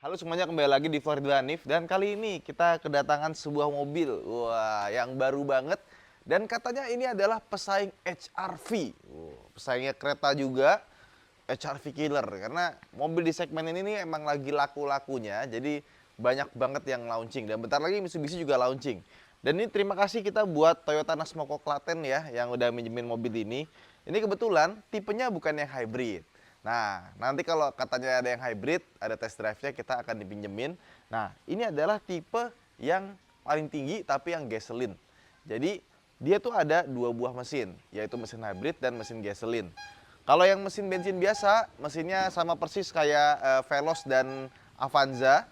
Halo semuanya, kembali lagi di Florida Hanif. Dan kali ini kita kedatangan sebuah mobil. Wah, yang baru banget. Dan katanya ini adalah pesaing HR-V. Pesaingnya kereta juga, HR-V killer. Karena mobil di segmen ini nih emang lagi laku-lakunya. Jadi banyak banget yang launching. Dan bentar lagi Mitsubishi juga launching. Dan ini terima kasih kita buat Toyota Nasmoko Klaten ya, yang udah minjemin mobil ini. Ini kebetulan tipenya bukan yang hybrid. Nah, nanti kalau katanya ada yang hybrid, ada test drive-nya, kita akan dipinjemin. Nah, ini adalah tipe yang paling tinggi tapi yang gasoline. Jadi, dia tuh ada dua buah mesin, yaitu mesin hybrid dan mesin gasoline. Kalau yang mesin bensin biasa, mesinnya sama persis kayak Veloz dan Avanza.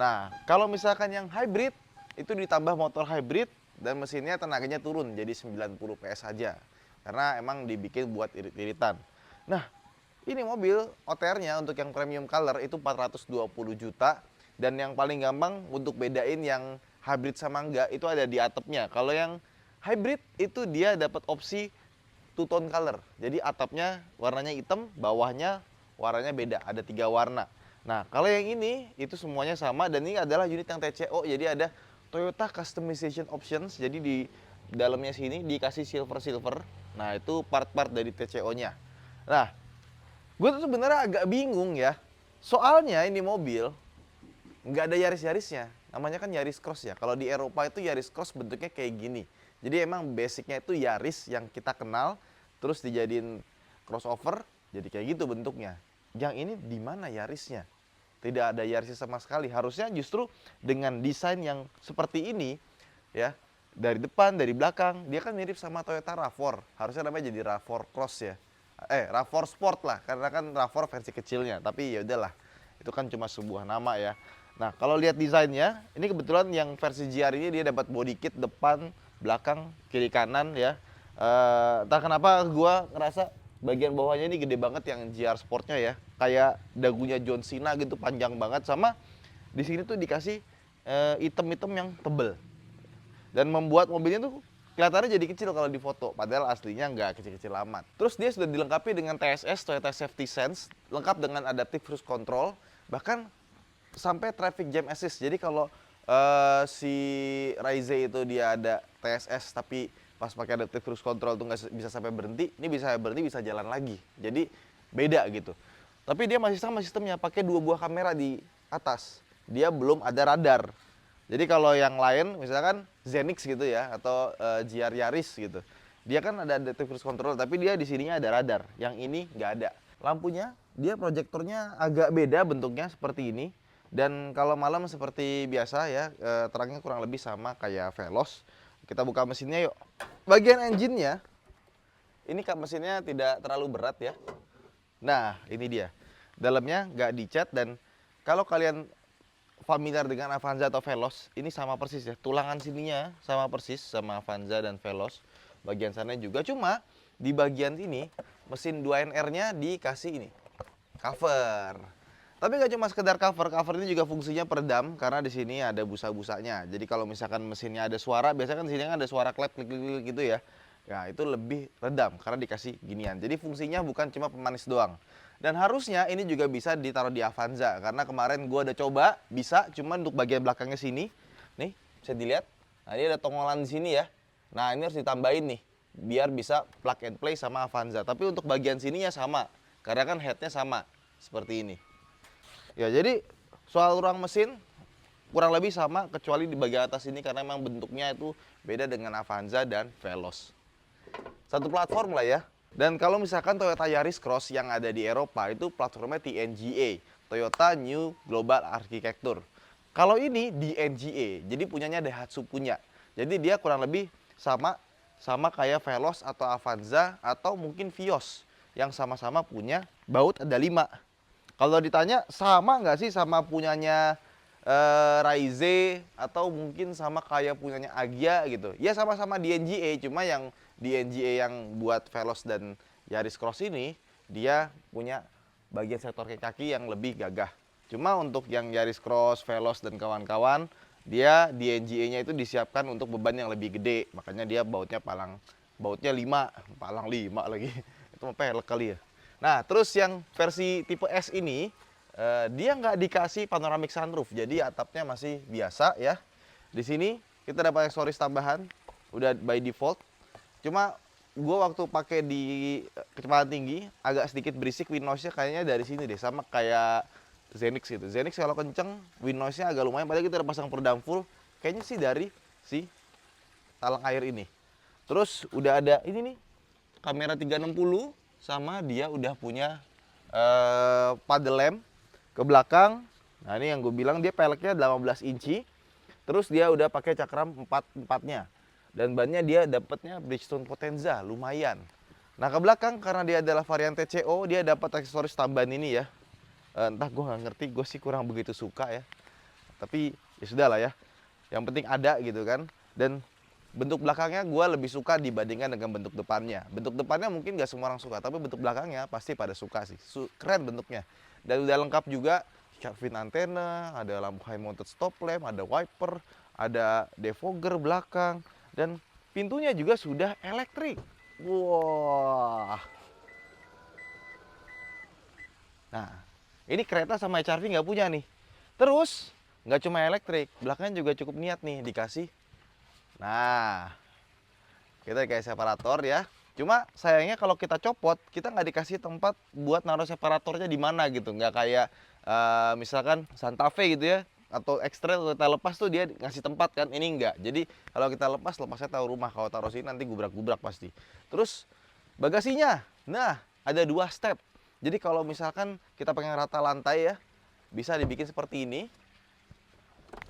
Nah, kalau misalkan yang hybrid, itu ditambah motor hybrid dan mesinnya tenaganya turun jadi 90 PS saja. Karena emang dibikin buat irit-iritan. Nah, ini mobil OTR-nya untuk yang premium color itu 420 juta. Dan yang paling gampang untuk bedain yang hybrid sama enggak itu ada di atapnya. Kalau yang hybrid itu dia dapat opsi two tone color. Jadi atapnya warnanya hitam, bawahnya warnanya beda, ada 3 warna. Nah, kalau yang ini itu semuanya sama dan ini adalah unit yang TCO. Jadi ada Toyota Customization Options. Jadi di dalamnya sini dikasih silver. Nah, itu part-part dari TCO-nya. Nah, gue tuh sebenarnya agak bingung ya. Soalnya ini mobil nggak ada Yaris-Yarisnya. Namanya kan Yaris Cross ya. Kalau di Eropa itu Yaris Cross bentuknya kayak gini. Jadi emang basicnya itu Yaris yang kita kenal, terus dijadiin crossover, jadi kayak gitu bentuknya. Yang ini di mana Yarisnya? Tidak ada Yarisnya sama sekali. Harusnya justru dengan desain yang seperti ini, ya, dari depan, dari belakang, dia kan mirip sama Toyota RAV4. Harusnya namanya jadi RAV4 Cross ya. RAV4 Sport lah, karena kan RAV4 versi kecilnya. Tapi ya udahlah, itu kan cuma sebuah nama ya. Nah, kalau lihat desainnya, ini kebetulan yang versi GR ini dia dapat body kit depan, belakang, kiri kanan ya. Entah kenapa gua ngerasa bagian bawahnya ini gede banget yang GR Sportnya ya. Kayak dagunya John Cena gitu, panjang banget. Sama di sini tuh dikasih item-item yang tebel. Dan membuat mobilnya tuh kelihatannya jadi kecil kalau di foto, padahal aslinya nggak kecil-kecil amat. Terus dia sudah dilengkapi dengan TSS, Toyota Safety Sense, lengkap dengan Adaptive Cruise Control, bahkan sampai Traffic Jam Assist. Jadi kalau si Raize itu dia ada TSS tapi pas pakai Adaptive Cruise Control tuh nggak bisa sampai berhenti, ini bisa berhenti, bisa jalan lagi. Jadi beda gitu. Tapi dia masih sama sistemnya, pakai 2 buah kamera di atas. Dia belum ada radar. Jadi kalau yang lain misalkan Zenix gitu ya atau GR Yaris gitu. Dia kan ada adaptive cruise control tapi dia di sininya ada radar. Yang ini nggak ada. Lampunya dia proyektornya agak beda bentuknya seperti ini. Dan kalau malam seperti biasa ya terangnya kurang lebih sama kayak Veloz. Kita buka mesinnya yuk. Bagian engine-nya ini kap mesinnya tidak terlalu berat ya. Nah, ini dia. Dalamnya nggak dicat dan kalau kalian familiar dengan Avanza atau Veloz, ini sama persis ya. Tulangan sininya sama persis sama Avanza dan Veloz. Bagian sana juga, cuma di bagian sini mesin 2NR-nya dikasih ini, cover. Tapi nggak cuma sekedar cover, cover ini juga fungsinya peredam karena di sini ada busa-busanya. Jadi kalau misalkan mesinnya ada suara, biasanya kan di sini kan ada suara klep klik gitu ya. Ya, itu lebih redam karena dikasih ginian. Jadi fungsinya bukan cuma pemanis doang. Dan harusnya ini juga bisa ditaruh di Avanza karena kemarin gua udah coba bisa, cuman untuk bagian belakangnya sini, nih bisa dilihat. Nah, ini ada tongolan di sini ya. Nah, ini harus ditambahin nih biar bisa plug and play sama Avanza. Tapi untuk bagian sininya sama karena kan headnya sama seperti ini. Ya, jadi soal ruang mesin kurang lebih sama kecuali di bagian atas ini karena memang bentuknya itu beda dengan Avanza dan Veloz. Satu platform lah ya. Dan kalau misalkan Toyota Yaris Cross yang ada di Eropa itu platformnya TNGA, Toyota New Global Architecture. Kalau ini DNGA, jadi punyanya Daihatsu punya. Jadi dia kurang lebih sama kayak Veloz atau Avanza atau mungkin Vios yang sama-sama punya baut ada 5. Kalau ditanya sama nggak sih sama punyanya Raize atau mungkin sama kayak punyanya Agya gitu. Ya sama-sama DNGA, cuma yang DNGA yang buat Veloz dan Yaris Cross ini dia punya bagian sektor kaki yang lebih gagah. Cuma untuk yang Yaris Cross, Veloz dan kawan-kawan, dia DNGA-nya itu disiapkan untuk beban yang lebih gede. Makanya dia bautnya 5, palang 5 lagi. Itu mah pelek kali ya. Nah, terus yang versi tipe S ini Dia nggak dikasih panoramic sunroof, jadi atapnya masih biasa ya. Di sini kita dapat aksesoris tambahan, udah by default. Cuma gue waktu pakai di kecepatan tinggi agak sedikit berisik, wind noise-nya kayaknya dari sini deh, sama kayak Zenix gitu. Zenix kalau kenceng wind noise-nya agak lumayan, padahal kita udah pasang peredam full. Kayaknya sih dari si talang air ini. Terus udah ada ini nih, kamera 360, sama dia udah punya paddle lamp ke belakang. Nah ini yang gue bilang, dia peleknya 18 inci. Terus dia udah pakai cakram 4-4-nya. Dan bannya dia dapatnya Bridgestone Potenza, lumayan. Nah ke belakang karena dia adalah varian TCO, dia dapat aksesoris tambahan ini ya. Entah gue nggak ngerti, gue sih kurang begitu suka ya. Tapi ya sudah lah ya. Yang penting ada gitu kan. Dan bentuk belakangnya gue lebih suka dibandingkan dengan bentuk depannya. Bentuk depannya mungkin gak semua orang suka, tapi bentuk belakangnya pasti pada suka sih. Keren bentuknya. Dan udah lengkap juga shark fin antena, ada lampu high mounted stop lamp, ada wiper, ada defogger belakang, dan pintunya juga sudah elektrik. Wah. Nah, ini kereta sama HR-V nggak punya nih. Terus nggak cuma elektrik, belakangnya juga cukup niat nih dikasih. Nah, kita dikasih separator ya. Cuma sayangnya kalau kita copot, kita nggak dikasih tempat buat naruh separatornya di mana gitu. Nggak kayak misalkan Santa Fe gitu ya, atau X-Trail kita lepas tuh dia ngasih tempat kan. Ini enggak. Jadi kalau kita lepasnya tahu rumah. Kalau taruh sini nanti gubrak-gubrak pasti. Terus bagasinya, nah ada 2 step. Jadi kalau misalkan kita pengen rata lantai ya, bisa dibikin seperti ini.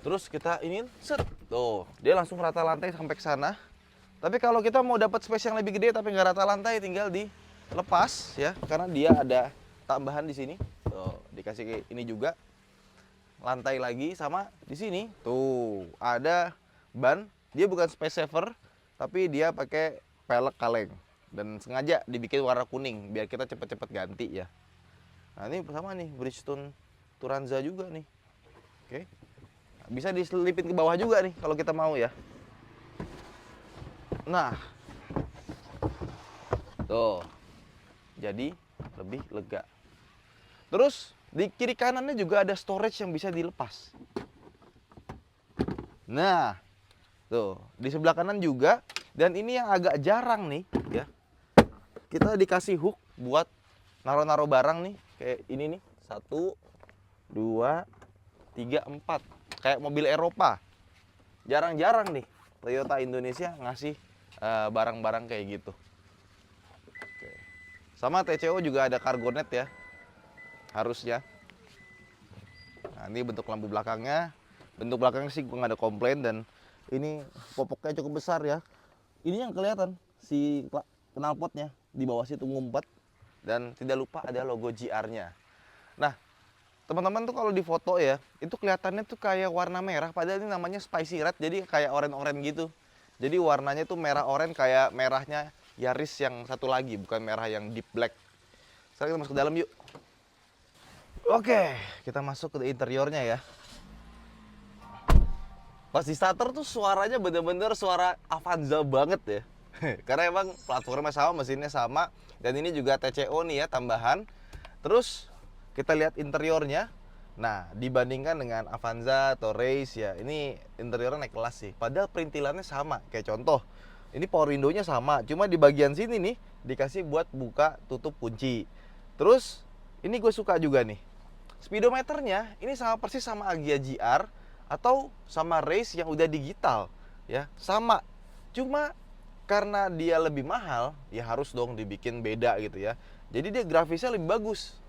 Terus kita ini set, tuh dia langsung rata lantai sampai ke sana. Tapi kalau kita mau dapat space yang lebih gede tapi nggak rata lantai, tinggal dilepas ya, karena dia ada tambahan di sini. Tuh dikasih ini juga lantai lagi, sama di sini tuh ada ban. Dia bukan space saver, tapi dia pakai pelek kaleng dan sengaja dibikin warna kuning biar kita cepet-cepet ganti ya. Nah ini sama nih Bridgestone Turanza juga nih. Oke. Bisa diselipin ke bawah juga nih kalau kita mau ya. Nah, tuh, jadi lebih lega. Terus di kiri kanannya juga ada storage yang bisa dilepas. Nah, tuh di sebelah kanan juga. Dan ini yang agak jarang nih ya. Kita dikasih hook buat naruh-naruh barang nih, kayak ini nih, 1, 2, 3, 4. Kayak mobil Eropa. Jarang-jarang nih Toyota Indonesia ngasih barang-barang kayak gitu. Oke. Sama TCO juga ada cargo net ya, harusnya. Nah ini bentuk lampu belakangnya. Bentuk belakangnya sih gue nggak ada komplain. Dan ini popoknya cukup besar ya. Ini yang kelihatan si knalpotnya di bawah situ ngumpet. Dan tidak lupa ada logo GR-nya. Nah teman-teman tuh kalau di foto ya, itu kelihatannya tuh kayak warna merah, padahal ini namanya spicy red, jadi kayak oranye-oranye gitu. Jadi warnanya tuh merah oranye, kayak merahnya Yaris yang satu lagi, bukan merah yang deep black. Sekarang kita masuk ke dalam yuk. Oke, kita masuk ke interiornya ya. Pas di starter tuh suaranya bener-bener suara Avanza banget ya. Karena emang platformnya sama, mesinnya sama, dan ini juga TCO nih ya, tambahan. Terus kita lihat interiornya. Nah, dibandingkan dengan Avanza atau Race ya, ini interiornya naik kelas sih. Padahal perintilannya sama. Kayak contoh, ini power window-nya sama, cuma di bagian sini nih dikasih buat buka tutup kunci. Terus ini gue suka juga nih. Speedometernya ini sama persis sama Agya GR atau sama Race yang udah digital ya, sama. Cuma karena dia lebih mahal, ya harus dong dibikin beda gitu ya. Jadi dia grafisnya lebih bagus.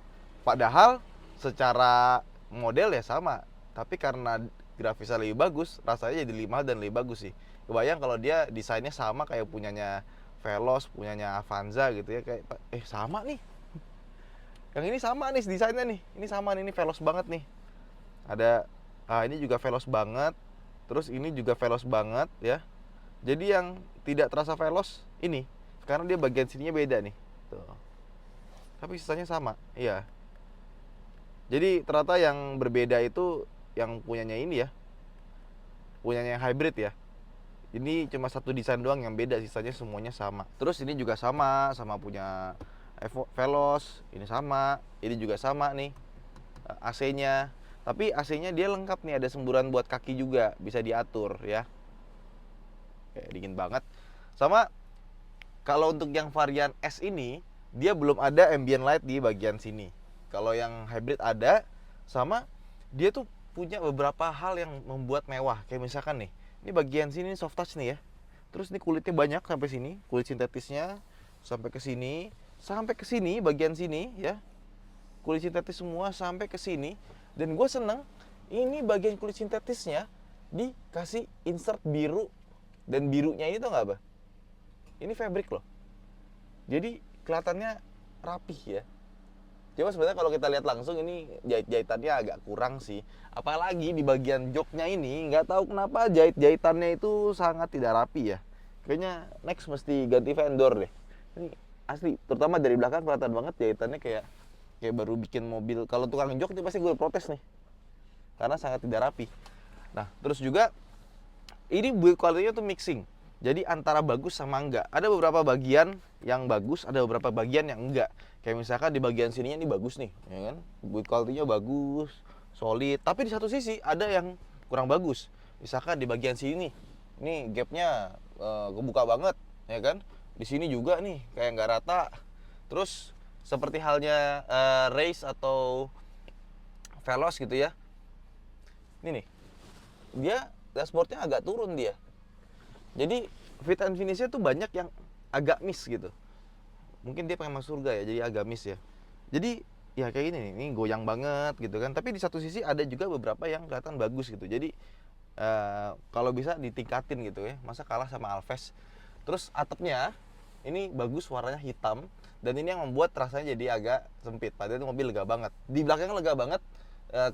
Padahal secara model ya sama, tapi karena grafisnya lebih bagus, rasanya jadi lebih mahal dan lebih bagus sih. Kebayang kalau dia desainnya sama kayak punyanya Veloz, punyanya Avanza gitu ya, kayak sama nih. Yang ini sama nih desainnya nih. Ini sama nih, ini Veloz banget nih. Ada ini juga Veloz banget. Terus ini juga Veloz banget ya. Jadi yang tidak terasa Veloz ini karena dia bagian sininya beda nih. Tuh. Tapi sisanya sama. Iya. Jadi ternyata yang berbeda itu yang punyanya ini ya, punyanya yang hybrid ya. Ini cuma satu desain doang yang beda, sisanya semuanya sama. Terus ini juga sama punya Veloz, ini sama, ini juga sama nih. AC-nya. Tapi AC-nya dia lengkap nih, ada semburan buat kaki juga, bisa diatur ya. Kayak dingin banget. Sama kalau untuk yang varian S ini, dia belum ada ambient light di bagian sini. Kalau yang hybrid ada, sama dia tuh punya beberapa hal yang membuat mewah. Kayak misalkan nih, ini bagian sini soft touch nih ya. Terus ini kulitnya banyak sampai sini, kulit sintetisnya sampai ke sini bagian sini ya. Kulit sintetis semua sampai ke sini. Dan gue seneng ini bagian kulit sintetisnya dikasih insert biru. Dan birunya ini tuh nggak apa? Ini fabric loh. Jadi kelihatannya rapih ya. Cuma sebenarnya kalau kita lihat langsung ini jahit-jahitannya agak kurang sih. Apalagi di bagian joknya ini, nggak tahu kenapa jahit-jahitannya itu sangat tidak rapi ya. Kayaknya next mesti ganti vendor deh. Ini asli, terutama dari belakang kelihatan banget jahitannya kayak baru bikin mobil. Kalau tukang jok ini pasti gue protes nih, karena sangat tidak rapi. Nah, terus juga ini build quality-nya tuh mixing. Jadi antara bagus sama enggak. Ada beberapa bagian yang bagus, ada beberapa bagian yang enggak. Kayak misalkan di bagian sininya ini bagus nih, ya kan? Build quality-nya bagus, solid. Tapi di satu sisi ada yang kurang bagus. Misalkan di bagian sini, ini gapnya kebuka banget, ya kan? Di sini juga nih kayak nggak rata. Terus seperti halnya race atau Veloz gitu ya. Ini nih, dia dashboardnya agak turun dia. Jadi fit and finish-nya tuh banyak yang agak miss gitu. Mungkin dia pengen masuk surga ya, jadi agak miss ya. Jadi ya kayak gini nih, ini goyang banget gitu kan. Tapi di satu sisi ada juga beberapa yang kelihatan bagus gitu. Jadi kalau bisa ditingkatin gitu ya. Masa kalah sama Alves. Terus atapnya ini bagus, warnanya hitam. Dan ini yang membuat rasanya jadi agak sempit. Padahal itu mobil lega banget. Di belakangnya lega banget.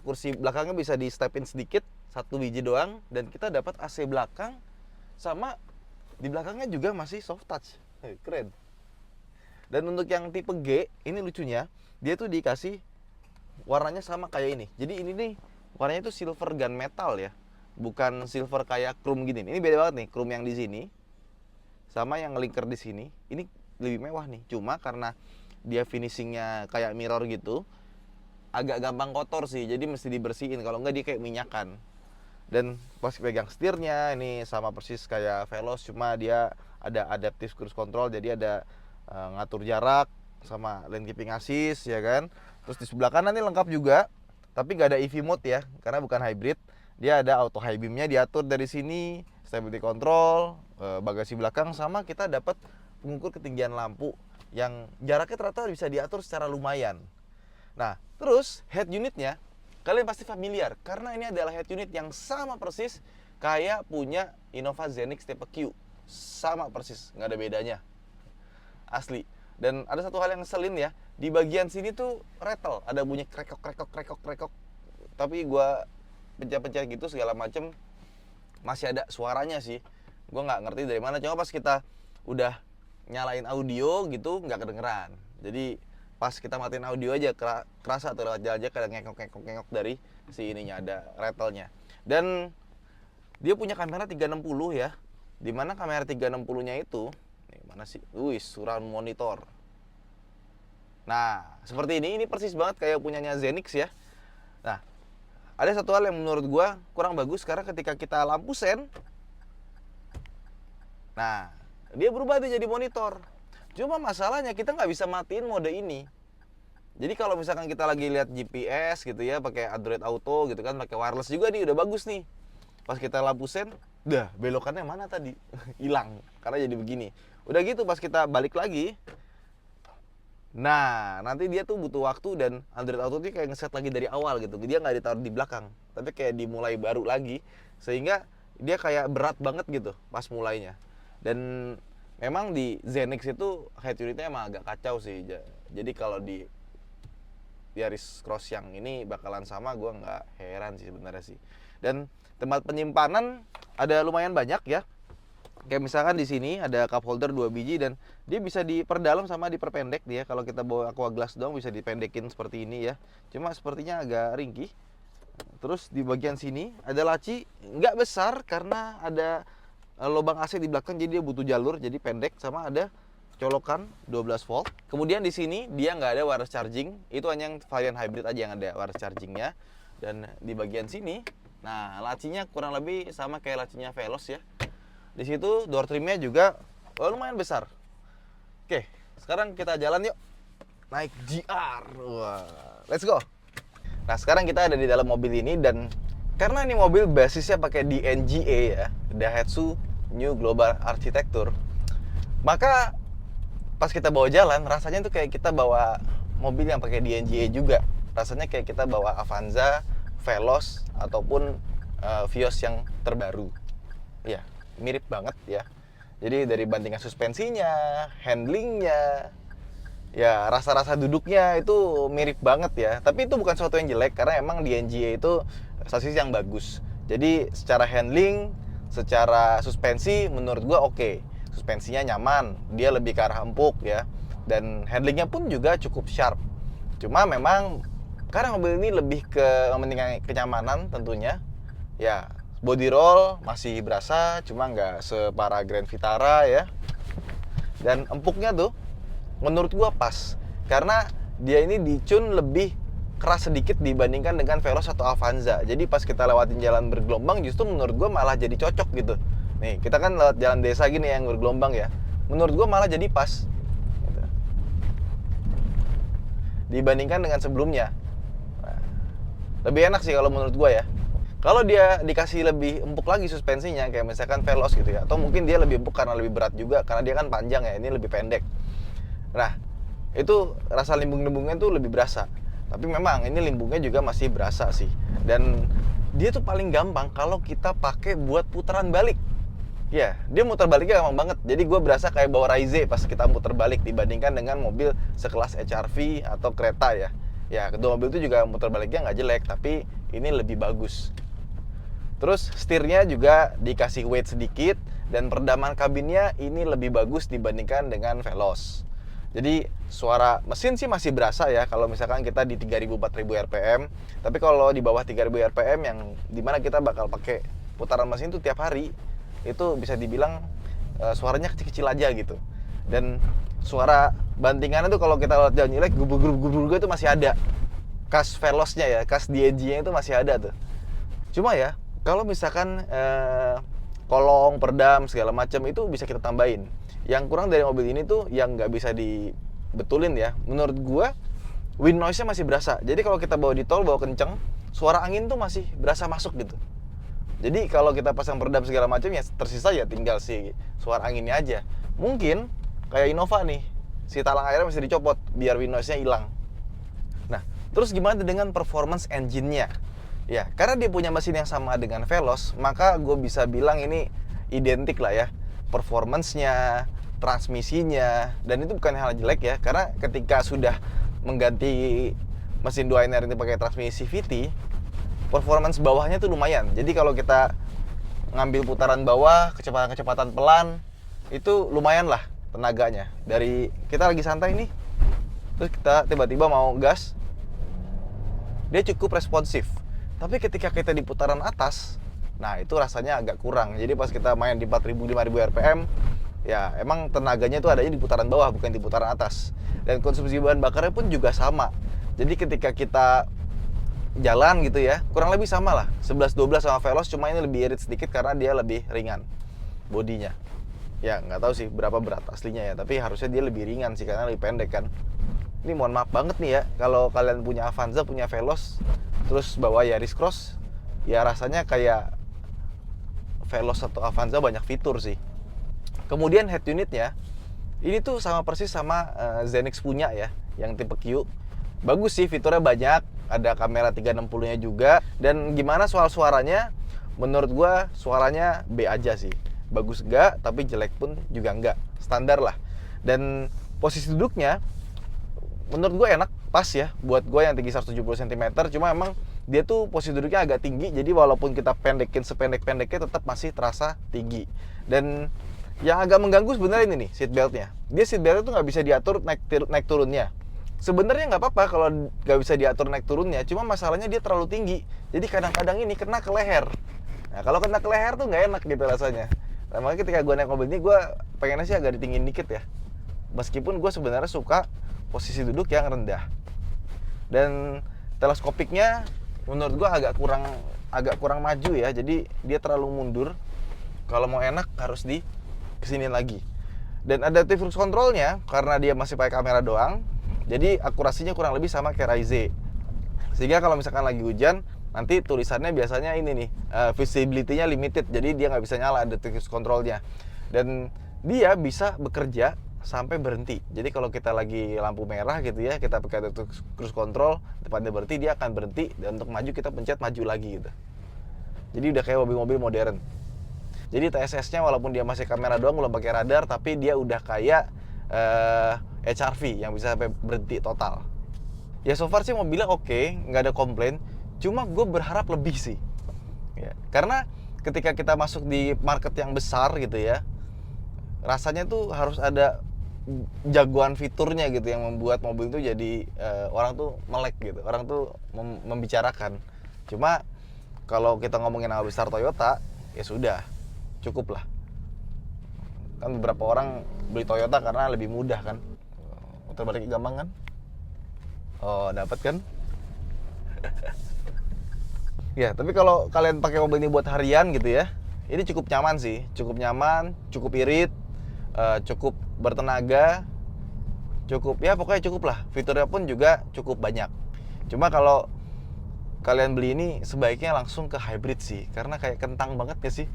Kursi belakangnya bisa di stepin sedikit, 1 biji doang. Dan kita dapat AC belakang. Sama di belakangnya juga masih soft touch. Keren. Dan untuk yang tipe G, ini lucunya, dia tuh dikasih warnanya sama kayak ini. Jadi ini nih warnanya tuh silver gunmetal ya. Bukan silver kayak chrome gini. Ini beda banget nih, chrome yang di sini sama yang linker di sini. Ini lebih mewah nih. Cuma karena dia finishingnya kayak mirror gitu, agak gampang kotor sih. Jadi mesti dibersihin, kalau enggak dia kayak minyakan. Dan pas pegang setirnya ini sama persis kayak Veloz, cuma dia ada adaptive cruise control, jadi ada ngatur jarak sama lane keeping assist ya kan. Terus di sebelah kanan ini lengkap juga, tapi nggak ada EV mode ya, karena bukan hybrid. Dia ada auto high beamnya diatur dari sini, stability control, bagasi belakang, sama kita dapat pengukur ketinggian lampu yang jaraknya ternyata bisa diatur secara lumayan. Nah, terus head unitnya kalian pasti familiar, karena ini adalah head unit yang sama persis kayak punya Innova Zenix tipe Q. Sama persis, nggak ada bedanya. Asli. Dan ada satu hal yang ngeselin ya, di bagian sini tuh rattle, ada bunyi krekok. Tapi gue pencet-pencet gitu segala macem, masih ada suaranya sih. Gue nggak ngerti dari mana, cuma pas kita udah nyalain audio gitu, nggak kedengeran. Jadi pas kita matiin audio aja kerasa tuh lewat jalan aja kadang ngekok dari si ininya, ada rattle-nya. Dan dia punya kamera 360 ya. Dimana kamera 360-nya itu nih, mana sih? Surround monitor. Nah, seperti ini persis banget kayak punyanya Zenix ya. Nah, ada satu hal yang menurut gua kurang bagus karena ketika kita lampu sen, nah, dia berubah tuh jadi monitor. Cuma masalahnya kita nggak bisa matiin mode ini. Jadi kalau misalkan kita lagi lihat GPS gitu ya, pakai Android Auto gitu kan, pakai wireless juga nih, udah bagus nih. Pas kita lampu sen, dah belokannya mana tadi? Hilang, karena jadi begini. Udah gitu pas kita balik lagi, nah nanti dia tuh butuh waktu, dan Android Auto tuh kayak ngeset lagi dari awal gitu. Dia nggak ditaruh di belakang, tapi kayak dimulai baru lagi, sehingga dia kayak berat banget gitu pas mulainya. Dan memang di Zenix itu head unitnya emang agak kacau sih. Jadi kalau di Yaris Cross yang ini bakalan sama, gue nggak heran sih sebenarnya sih. Dan tempat penyimpanan ada lumayan banyak ya. Kayak misalkan di sini ada cup holder 2 biji, dan dia bisa diperdalam sama diperpendek dia. Kalau kita bawa aqua glass dong bisa dipendekin seperti ini ya. Cuma sepertinya agak ringkih. Terus di bagian sini ada laci, nggak besar karena ada lubang AC di belakang, jadi dia butuh jalur, jadi pendek. Sama ada colokan 12 volt. Kemudian di sini dia nggak ada wireless charging, itu hanya yang varian hybrid aja yang ada wireless chargingnya. Dan di bagian sini, nah lacinya kurang lebih sama kayak lacinya Veloz ya. Di situ door trimnya juga lumayan besar. Oke, sekarang kita jalan yuk. Naik GR. Wah, let's go. Nah, sekarang kita ada di dalam mobil ini dan karena ini mobil basisnya pakai DNGA ya, Daihatsu New Global Architecture. Maka pas kita bawa jalan, rasanya tuh kayak kita bawa mobil yang pakai DNGA juga. Rasanya kayak kita bawa Avanza, Veloz ataupun Vios yang terbaru. Ya, mirip banget ya. Jadi dari bandingan suspensinya, handlingnya, ya rasa-rasa duduknya itu mirip banget ya. Tapi itu bukan sesuatu yang jelek karena emang DNGA itu sasis yang bagus. Jadi secara handling, secara suspensi menurut gua oke. Suspensinya nyaman, dia lebih ke arah empuk ya. Dan handlingnya pun juga cukup sharp. Cuma memang karena mobil ini lebih ke mementingkan kenyamanan tentunya. Ya, body roll masih berasa, cuma nggak separah Grand Vitara ya. Dan empuknya tuh menurut gua pas. Karena dia ini dicun lebih keras sedikit dibandingkan dengan Veloz atau Avanza. Jadi pas kita lewatin jalan bergelombang justru menurut gue malah jadi cocok gitu. Nih, kita kan lewat jalan desa gini yang bergelombang ya. Menurut gue malah jadi pas gitu. Dibandingkan dengan sebelumnya. Nah, lebih enak sih kalau menurut gue ya. Kalau dia dikasih lebih empuk lagi suspensinya kayak misalkan Veloz gitu ya. Atau mungkin dia lebih empuk karena lebih berat juga karena dia kan panjang ya, ini lebih pendek. Nah, itu rasa limbung-limbungnya tuh lebih berasa. Tapi memang ini limbungnya juga masih berasa sih. Dan dia tuh paling gampang kalau kita pakai buat putaran balik. Ya, dia muter baliknya gampang banget. Jadi gue berasa kayak bawa Raize pas kita muter balik dibandingkan dengan mobil sekelas HR-V atau kereta ya. Ya, kedua mobil itu juga muter baliknya nggak jelek, tapi ini lebih bagus. Terus setirnya juga dikasih weight sedikit dan peredaman kabinnya ini lebih bagus dibandingkan dengan Veloz. Jadi suara mesin sih masih berasa ya kalau misalkan kita di 3000-4000 RPM. Tapi kalau di bawah 3000 RPM yang dimana kita bakal pakai putaran mesin tuh tiap hari, itu bisa dibilang suaranya kecil-kecil aja gitu. Dan suara bantingannya tuh kalau kita lewat jalan jelek gubur-gubur itu masih ada. Kas Veloznya ya, kas DNG-nya itu masih ada tuh. Cuma ya, kalau misalkan kolong, peredam, segala macam itu bisa kita tambahin. Yang kurang dari mobil ini tuh yang nggak bisa dibetulin ya. Menurut gua wind noise-nya masih berasa. Jadi kalau kita bawa di tol, bawa kenceng, suara angin tuh masih berasa masuk gitu. Jadi kalau kita pasang peredam segala macam ya tersisa ya tinggal si suara anginnya aja. Mungkin kayak Innova nih, si talang airnya masih dicopot biar wind noise-nya hilang. Nah, terus gimana dengan performance engine-nya? Ya, karena dia punya mesin yang sama dengan Veloz, maka gue bisa bilang ini identik lah ya. Performance-nya, transmisinya, dan itu bukan hal jelek ya. Karena ketika sudah mengganti mesin 2NR ini pakai transmisi VT, performance bawahnya tuh lumayan. Jadi kalau kita ngambil putaran bawah, kecepatan pelan, itu lumayan lah tenaganya. Dari kita lagi santai nih, terus kita tiba-tiba mau gas, dia cukup responsif. Tapi ketika kita di putaran atas, nah itu rasanya agak kurang. Jadi pas kita main di 4000-5000 RPM, ya emang tenaganya itu adanya di putaran bawah, bukan di putaran atas. Dan konsumsi bahan bakarnya pun juga sama. Jadi ketika kita jalan gitu ya, kurang lebih sama lah, 11-12 sama Veloz, cuma ini lebih irit sedikit karena dia lebih ringan bodinya. Ya nggak tahu sih berapa berat aslinya ya, tapi harusnya dia lebih ringan sih karena lebih pendek kan. Ini mohon maaf banget nih ya, kalau kalian punya Avanza, punya Veloz, terus bawa Yaris Cross, ya rasanya kayak Veloz atau Avanza banyak fitur sih. Kemudian head unitnya, ini tuh sama persis sama Zenix punya ya, yang tipe Q. Bagus sih, fiturnya banyak, ada kamera 360-nya juga. Dan gimana soal suaranya? Menurut gua suaranya B aja sih. Bagus enggak, tapi jelek pun juga enggak. Standar lah. Dan posisi duduknya menurut gue enak, pas ya buat gue yang tinggi 170 cm. Cuma emang dia tuh posisi duduknya agak tinggi, jadi walaupun kita pendekin sependek-pendeknya tetap masih terasa tinggi. Dan yang agak mengganggu sebenarnya ini nih, seat beltnya. Dia seat beltnya tuh nggak bisa diatur naik turunnya. Sebenarnya nggak apa-apa kalau nggak bisa diatur naik turunnya, cuma masalahnya dia terlalu tinggi. Jadi kadang-kadang ini kena ke leher. Nah kalau kena ke leher tuh nggak enak gitu rasanya. Nah, makanya ketika gue naik mobil ini, gue pengennya sih agak ditinggiin dikit ya. meskipun gue sebenarnya suka posisi duduk yang rendah. Dan teleskopiknya menurut gue agak kurang maju ya, jadi dia terlalu mundur. Kalau mau enak harus di kesini lagi. Dan adaptive cruise controlnya karena dia masih pakai kamera doang, jadi akurasinya kurang lebih sama kayak Rise. Sehingga kalau misalkan lagi hujan, nanti tulisannya biasanya ini nih, visibility-nya limited, jadi dia nggak bisa nyala adaptive cruise controlnya. Dan dia bisa bekerja sampai berhenti. Jadi kalau kita lagi lampu merah gitu ya, kita pakai adaptive cruise control, depannya berhenti, dia akan berhenti, dan untuk maju kita pencet maju lagi gitu. Jadi udah kayak mobil-mobil modern. Jadi TSS-nya walaupun dia masih kamera doang, belum pakai radar, tapi dia udah kayak HRV yang bisa sampai berhenti total. Ya so far sih mobilnya oke, nggak ada komplain. Cuma gue berharap lebih sih. Ya, karena ketika kita masuk di market yang besar gitu ya, rasanya tuh harus ada jagoan fiturnya gitu yang membuat mobil itu jadi orang tuh melek gitu, orang tuh membicarakan. Cuma kalau kita ngomongin nama besar Toyota, ya sudah, cukup lah. Kan beberapa orang beli Toyota karena lebih mudah kan, muter balik gampang kan. Oh, dapat kan? Ya, tapi kalau kalian pakai mobil ini buat harian gitu ya, ini cukup nyaman sih, cukup nyaman, cukup irit, cukup bertenaga, cukup ya pokoknya cukup lah. Fiturnya pun juga cukup banyak. Cuma kalau kalian beli ini sebaiknya langsung ke hybrid sih, karena kayak kentang banget ya sih.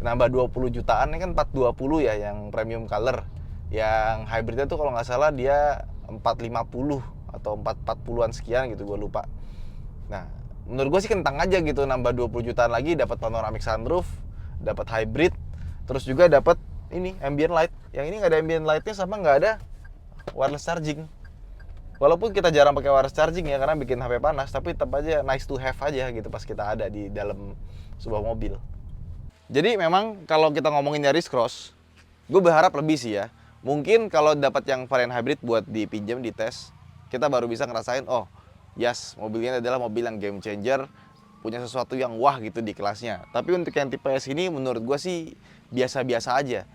Nambah 20 jutaan, ini kan 420 ya yang premium color. Yang hybridnya tuh kalau nggak salah dia 450 atau 440-an sekian gitu, gue lupa. Nah, menurut gue sih kentang aja gitu, nambah 20 jutaan lagi dapat panoramic sunroof, dapat hybrid, terus juga dapat ini ambient light. Yang ini nggak ada ambient lightnya, sama nggak ada wireless charging. Walaupun kita jarang pakai wireless charging ya karena bikin HP panas, tapi tetap aja nice to have aja gitu pas kita ada di dalam sebuah mobil. Jadi memang kalau kita ngomongin Yaris Cross, gue berharap lebih sih ya. Mungkin kalau dapat yang varian hybrid buat dipinjam di tes, kita baru bisa ngerasain, oh yes, mobil ini adalah mobil yang game changer, punya sesuatu yang wah gitu di kelasnya. Tapi untuk yang tipe S ini menurut gue sih biasa-biasa aja.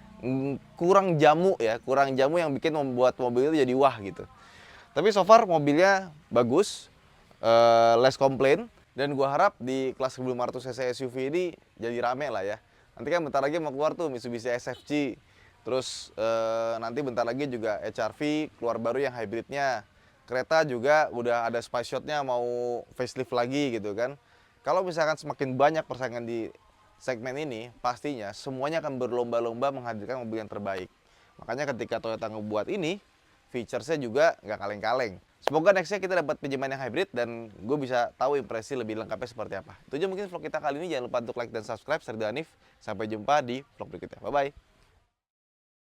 Kurang jamu ya, kurang jamu yang bikin membuat mobil itu jadi wah gitu. Tapi so far mobilnya bagus, less complain, dan gua harap di kelas 1500cc SUV ini jadi rame lah ya. Nanti kan bentar lagi mau keluar tuh Mitsubishi SFG, terus nanti bentar lagi juga HR-V keluar baru yang hybridnya. Kereta juga udah ada Spaceshot-nya mau facelift lagi gitu kan. Kalau misalkan semakin banyak persaingan di segmen ini, pastinya semuanya akan berlomba-lomba menghadirkan mobil yang terbaik. Makanya ketika Toyota ngebuat ini, features-nya juga nggak kaleng-kaleng. Semoga nextnya kita dapat pinjaman yang hybrid dan gue bisa tahu impresi lebih lengkapnya seperti apa. Itu aja mungkin vlog kita kali ini. Jangan lupa untuk like dan subscribe. Saya Hanif. Sampai jumpa di vlog berikutnya. Bye-bye.